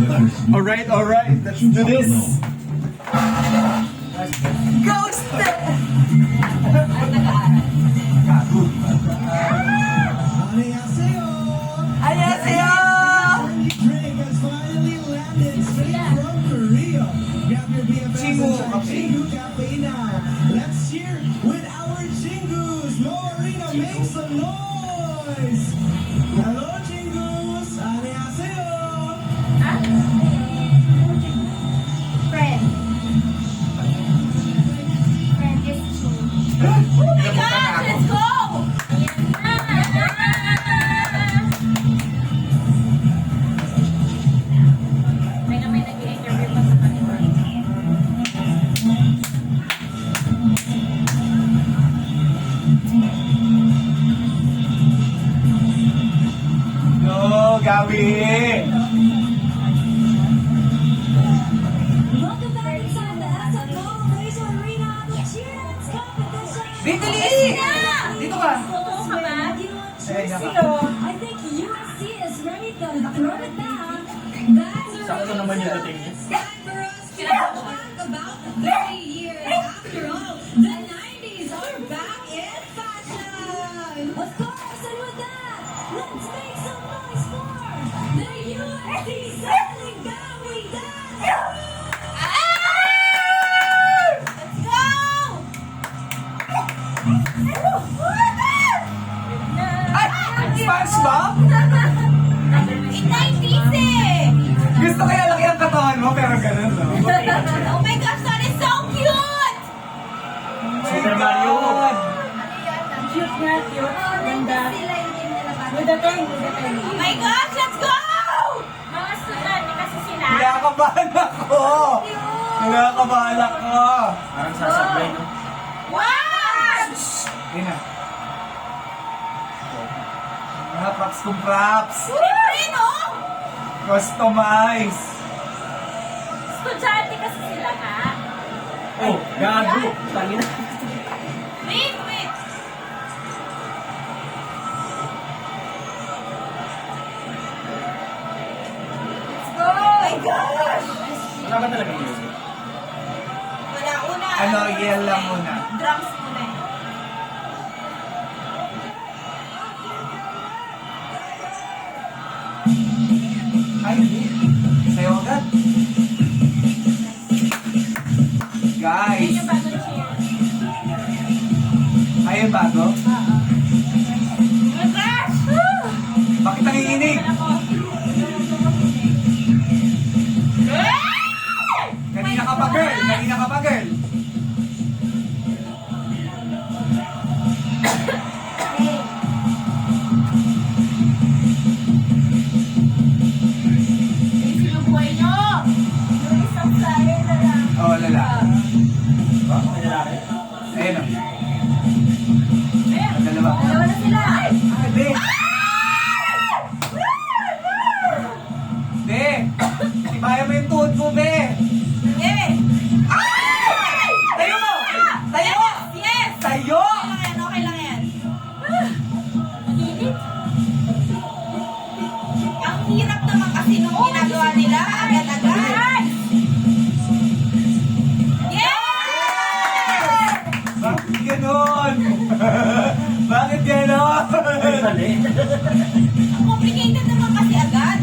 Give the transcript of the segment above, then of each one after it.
Alright, let's do this. Ghost! 안녕하세요. Chingu Cafe. Let's cheer with our Chingus. Morena, make some noise. Hello, Chingus. 안녕하세요. Friend is true. Oh my God, let's go! May nag-i-interview pa sa kanila. Go, Gabi! Welcome back inside the SF Global Laser Arena, the cheer dance competition. Vitaly! Dito ka! Totoo ka ba? I think USC is ready to throw it down. Guys are Sakto naman yung dating niya. time for us to talk about 30 years after all. The 90s are back in fashion. Of course, and with that, let's make some noise for the USC Sailing Bowie Dance. Let's go! SpongeBob? In 90s eh! Gusto kaya laki ang katawan mo, pero ganun, no? Oh my gosh, that is so cute! Super Mario! Cute nga, cute. Ganda. With the thing. Oh my gosh, let's go! Mga estudyante kasi sila. Kinakabahan ako! Kinakabahan ako! Parang sasablay, no? Wow! Yun na. Mga props kong props! Libre, no? Customize! Estudyante kasi sila nga. Oh, gago! Tangina. Wait, wait. Let's go! Oh my gosh! Wala ba talaga music? Wala, una. Ano, yell lang muna. Drums muna eh. Ay, hindi. Sayo agad. Yun Guys, yung bago cheer. ayun bago? Oh my gosh! Woo! Bakit nanginginig? Ako. Kanina ka pa girl! Kanina ka pa girl! Ayusin ang buhay nyo! Yung isang flyer na lang. Oh, lala. Ba? May lalaki? Ayun o. Ang dalawa. Dalawa na sila! Ay! Hindi! Hindi! Ibaya mo yung tuhod mo, be! Yeah! Tayo mo! Tayo mo! Yes! Tayo! Okay lang yan. Init. Ang hirap naman kasi nung ginagawa nila, agad-agad. Yeah! Bakit ganon? Bakit ganon? Complicated naman kasi agad.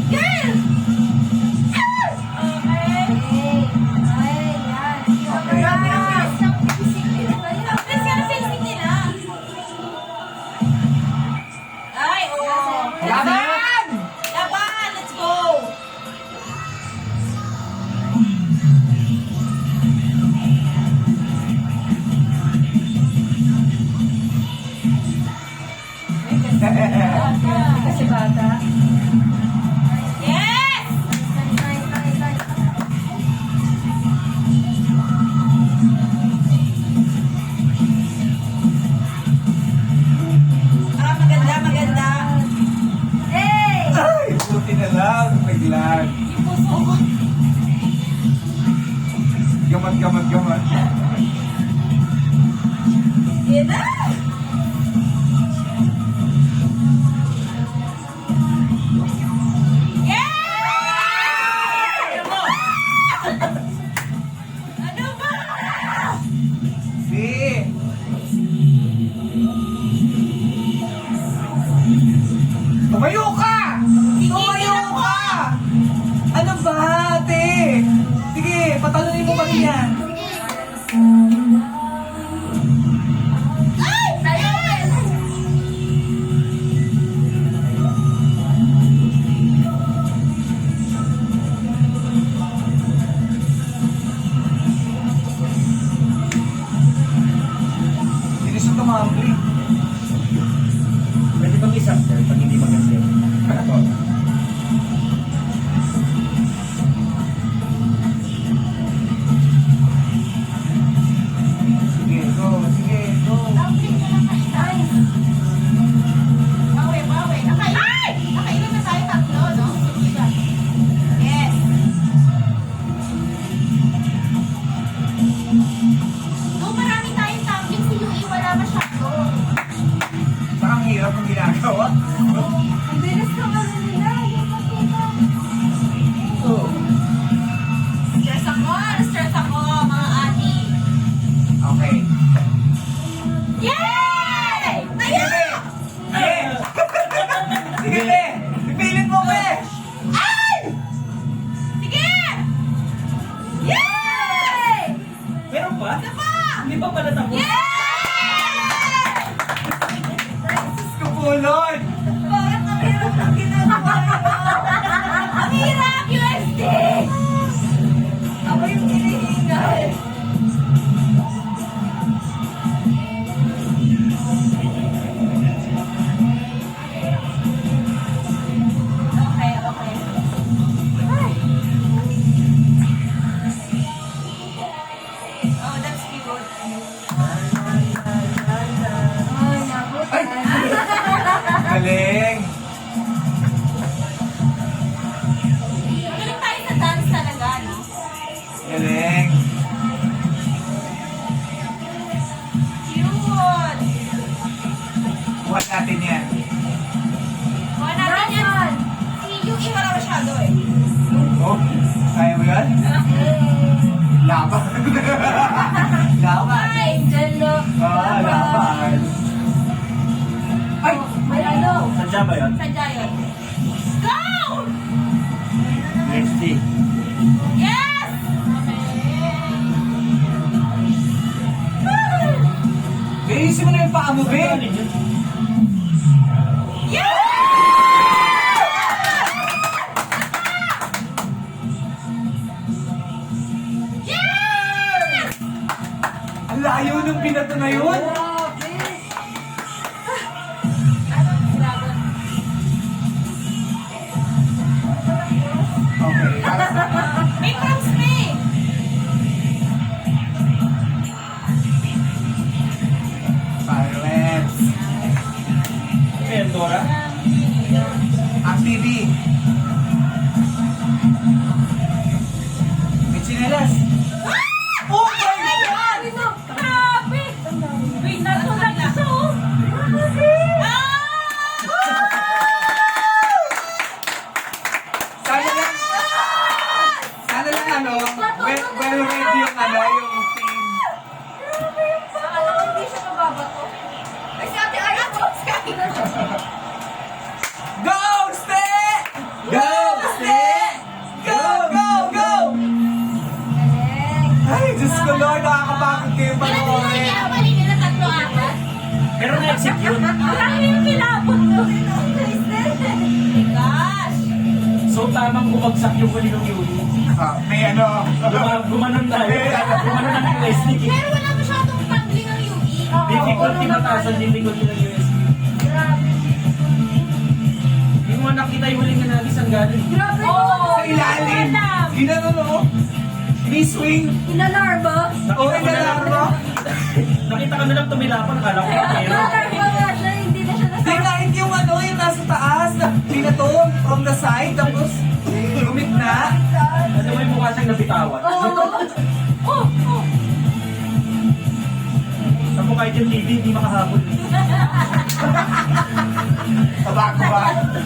Girl! Okay. Grabe ang bilis ng pacing nila. Ang bilis ka ng pacing nila. Ay, oo. Laban! Laban! Let's go! Kasi bata. Yes! Ah, maganda, maganda. Hey! Ay, buti na lang. Naglag. Yung puso ko. Gamat, gamat, gamat. Yan na! Tumayo ka! Tumayo ka! Ano ba, ate? Sige, patalunin mo pa rin yan. Ay! Tayo! Bilis yung tumambling. Pwede bang isang sir pag hindi mag-sir? Ano po? Sige, go. Sige, go. Tumbling na lang kayo, guys. Bawi, bawi. Nakailan na tayo tatlo, no? Yes. Kung marami tayong tumbling, si Yui wala masyado. Parang hirap ang ginagawa. Ang bilis naman nila. Oh. Stress ako, mga ati. Okay. Yay! Sige, be! Sige! Sige, be! Ipilit mo, be! Ay! Sige! Yay! Meron pa? Isa pa! Hindi pa pala tapos? Yay! Diyos ko po, Lord! Bakit ang hirap ng ginagawa nila? Ang hirap, USD! Ako yung hinihingal. Okay, okay. Oh, that's cute. Ay, naku. Galing! Magaling tayo sa dance talaga, no? Galing! Cute! Buhat natin yan. Kuha natin yan. Si Yui wala masyado eh. Oh, kaya mo yan? Laban! Laban! Guys! Jello. Ah, laban! Ay! May ano? Sadya ba yun? Sadya yun. Go! Next day. Yes! Bihisin mo na yung paa mo, be! Galing yun. Yes! Ang layo ng binato na yun! Grabe. Okay, para sa... May props me! Silence! May Dora? Ang TV! May chinelas! Oh my God! Grabe! Wait, natulag siya, oh! Sana lang... Sana lang ano, well ready yung ano, yung team. Akala ko hindi siya mababato. Ay, si Ate Ara, post ka. Go, Ste! Go, Ste! Go, go, go! Ay, Diyos ko, Lord, nakakapagod kayo pa Ilan naman. yung kinabali nila? Tatlo apat? Pero na-exit yun. Marami yung kilabot mo. Gosh! So tamang bumagsak yung huli ng Yuli. May ano, Gumanon tayo. Gumanon ang USD. Pero wala masyadong tumbling ng Yui. Difficulty mataas ang difficulty ng USD. Hindi mo nakita yung huling na isang galing. Grabe. sa ilalim. Ginano, no? Ni-swing. Inalarma. O, inalarma. Nakita ka na lang tumilapan, akala ko pero. Inalarma nga siya. Hindi na siya Di kahit yung ano, yung nasa taas, na binato from the side, tapos lumikna. Ano mo yung mukha siyang nabitawan? Oh! Sa mukha yung TV, hindi makahabol.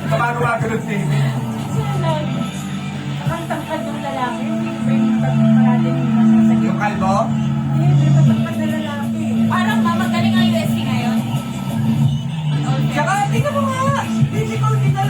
Kabago-bago ng TV. Ang tangkad ng lalaki. Hindi Yung kalbo? matangkad na lalaki. Parang mamagaling ang USD ngayon. Tsaka, tingnan mo nga. Difficulty na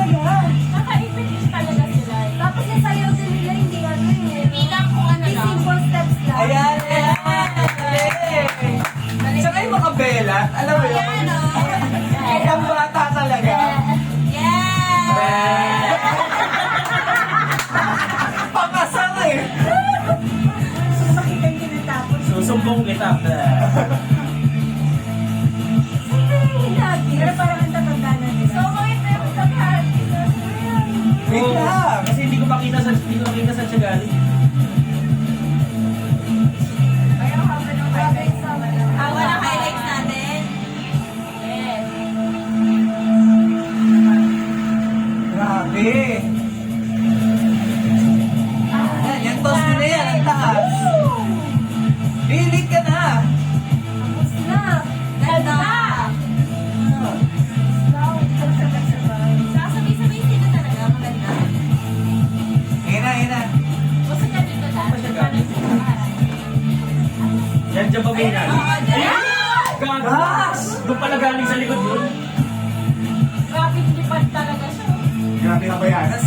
galing. Kaya haba ng highlights naman. Hawa ng highlights natin. Yes. Grabe. Ayan, yung toss mo na yan, ang taas. Pilit ka na. Tapos na. Ganda. Wow, sabay-sabay. Sabay-sabay sila talaga. Maganda. Ayan na. Gusto niya dito lahat. Yan dyan pa may yan. Ayan! Gagas! Doon pala galing sa likod yun. Rapid lipad talaga siya. Grabe ka ba yan? Ayan!